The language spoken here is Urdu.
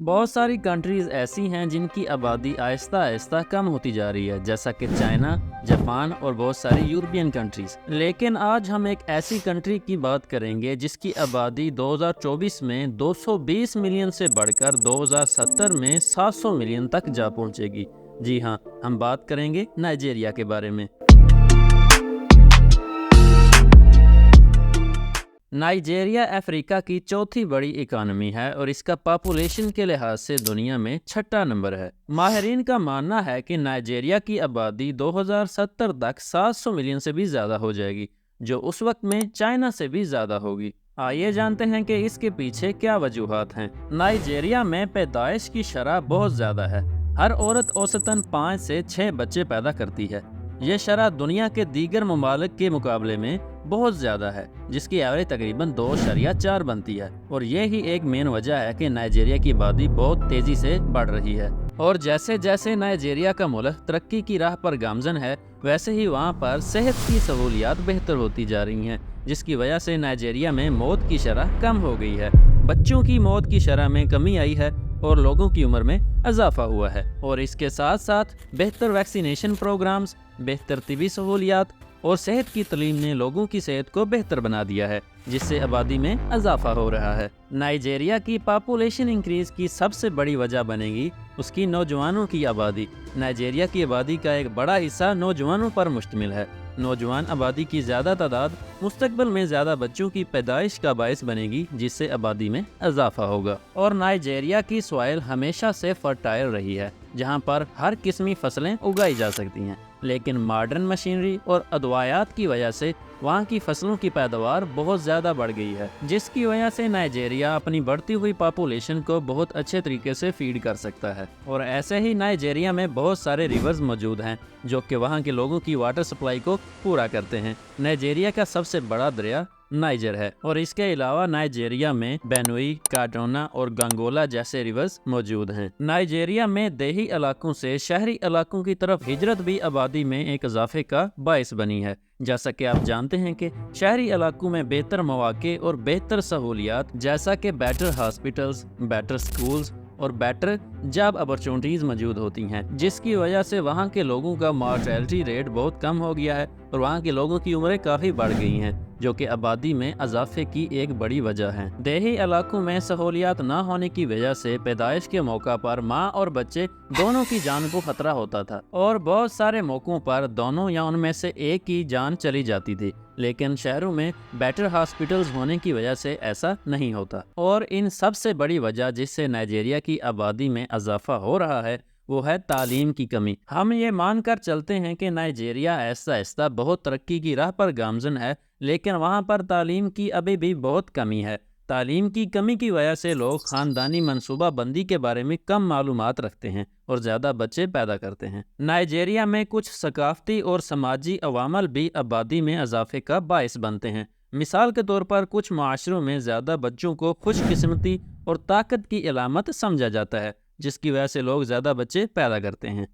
بہت ساری کنٹریز ایسی ہیں جن کی آبادی آہستہ آہستہ کم ہوتی جا رہی ہے، جیسا کہ چائنا، جاپان اور بہت ساری یورپین کنٹریز۔ لیکن آج ہم ایک ایسی کنٹری کی بات کریں گے جس کی آبادی 2024 میں 220 ملین سے بڑھ کر 2070 میں 700 ملین تک جا پہنچے گی۔ جی ہاں، ہم بات کریں گے نائجیریا کے بارے میں۔ نائجیریا افریقہ کی چوتھی بڑی اکانومی ہے اور اس کا پاپولیشن کے لحاظ سے دنیا میں چھٹا نمبر ہے۔ ماہرین کا ماننا ہے کہ نائجیریا کی آبادی 2070 تک 700 ملین سے بھی زیادہ ہو جائے گی، جو اس وقت میں چائنا سے بھی زیادہ ہوگی۔ آئیے جانتے ہیں کہ اس کے پیچھے کیا وجوہات ہیں۔ نائجیریا میں پیدائش کی شرح بہت زیادہ ہے۔ ہر عورت اوسطاً 5 سے 6 بچے پیدا کرتی ہے۔ یہ شرح دنیا کے دیگر ممالک کے مقابلے میں بہت زیادہ ہے، جس کی ایوریج تقریباً 2.4 بنتی ہے، اور یہی ایک مین وجہ ہے کہ نائجیریا کی آبادی بہت تیزی سے بڑھ رہی ہے۔ اور جیسے جیسے نائجیریا کا ملک ترقی کی راہ پر گامزن ہے، ویسے ہی وہاں پر صحت کی سہولیات بہتر ہوتی جا رہی ہیں، جس کی وجہ سے نائجیریا میں موت کی شرح کم ہو گئی ہے۔ بچوں کی موت کی شرح میں کمی آئی ہے اور لوگوں کی عمر میں اضافہ ہوا ہے، اور اس کے ساتھ ساتھ بہتر ویکسینیشن پروگرامز، بہتر طبی سہولیات اور صحت کی تعلیم نے لوگوں کی صحت کو بہتر بنا دیا ہے، جس سے آبادی میں اضافہ ہو رہا ہے۔ نائجیریا کی پاپولیشن انکریز کی سب سے بڑی وجہ بنے گی اس کی نوجوانوں کی آبادی۔ نائجیریا کی آبادی کا ایک بڑا حصہ نوجوانوں پر مشتمل ہے۔ نوجوان آبادی کی زیادہ تعداد مستقبل میں زیادہ بچوں کی پیدائش کا باعث بنے گی، جس سے آبادی میں اضافہ ہوگا۔ اور نائجیریا کی سوائل ہمیشہ سے فرٹائل رہی ہے، جہاں پر ہر قسمی فصلیں اگائی جا سکتی ہیں، لیکن ماڈرن مشینری اور ادویات کی وجہ سے وہاں کی فصلوں کی پیداوار بہت زیادہ بڑھ گئی ہے، جس کی وجہ سے نائجیریا اپنی بڑھتی ہوئی پاپولیشن کو بہت اچھے طریقے سے فیڈ کر سکتا ہے۔ اور ایسے ہی نائجیریا میں بہت سارے ریورز موجود ہیں جو کہ وہاں کے لوگوں کی واٹر سپلائی کو پورا کرتے ہیں۔ نائجیریا کا سب سے بڑا دریا نائجر ہے، اور اس کے علاوہ نائجیریا میں بینوئی، کاڈونا اور گنگولا جیسے ریورز موجود ہیں۔ نائجیریا میں دیہی علاقوں سے شہری علاقوں کی طرف ہجرت بھی آبادی میں ایک اضافے کا باعث بنی ہے۔ جیسا کہ آپ جانتے ہیں کہ شہری علاقوں میں بہتر مواقع اور بہتر سہولیات، جیسا کہ بیٹر ہاسپٹلز، بیٹر سکولز اور بیٹر جاب اپرچونٹیز موجود ہوتی ہیں، جس کی وجہ سے وہاں کے لوگوں کا مارٹیلٹی ریٹ بہت کم ہو گیا ہے اور وہاں کے لوگوں کی عمریں کافی بڑھ گئی ہیں، جو کہ آبادی میں اضافے کی ایک بڑی وجہ ہے۔ دیہی علاقوں میں سہولیات نہ ہونے کی وجہ سے پیدائش کے موقع پر ماں اور بچے دونوں کی جان کو خطرہ ہوتا تھا، اور بہت سارے موقعوں پر دونوں یا ان میں سے ایک کی جان چلی جاتی تھی۔ لیکن شہروں میں بیٹر ہاسپٹلز ہونے کی وجہ سے ایسا نہیں ہوتا۔ اور ان سب سے بڑی وجہ جس سے نائجیریا کی آبادی میں اضافہ ہو رہا ہے، وہ ہے تعلیم کی کمی۔ ہم یہ مان کر چلتے ہیں کہ نائجیریا آہستہ آہستہ بہت ترقی کی راہ پر گامزن ہے، لیکن وہاں پر تعلیم کی ابھی بھی بہت کمی ہے۔ تعلیم کی کمی کی وجہ سے لوگ خاندانی منصوبہ بندی کے بارے میں کم معلومات رکھتے ہیں اور زیادہ بچے پیدا کرتے ہیں۔ نائجیریا میں کچھ ثقافتی اور سماجی عوامل بھی آبادی میں اضافے کا باعث بنتے ہیں۔ مثال کے طور پر کچھ معاشروں میں زیادہ بچوں کو خوش قسمتی اور طاقت کی علامت سمجھا جاتا ہے، جس کی وجہ سے لوگ زیادہ بچے پیدا کرتے ہیں۔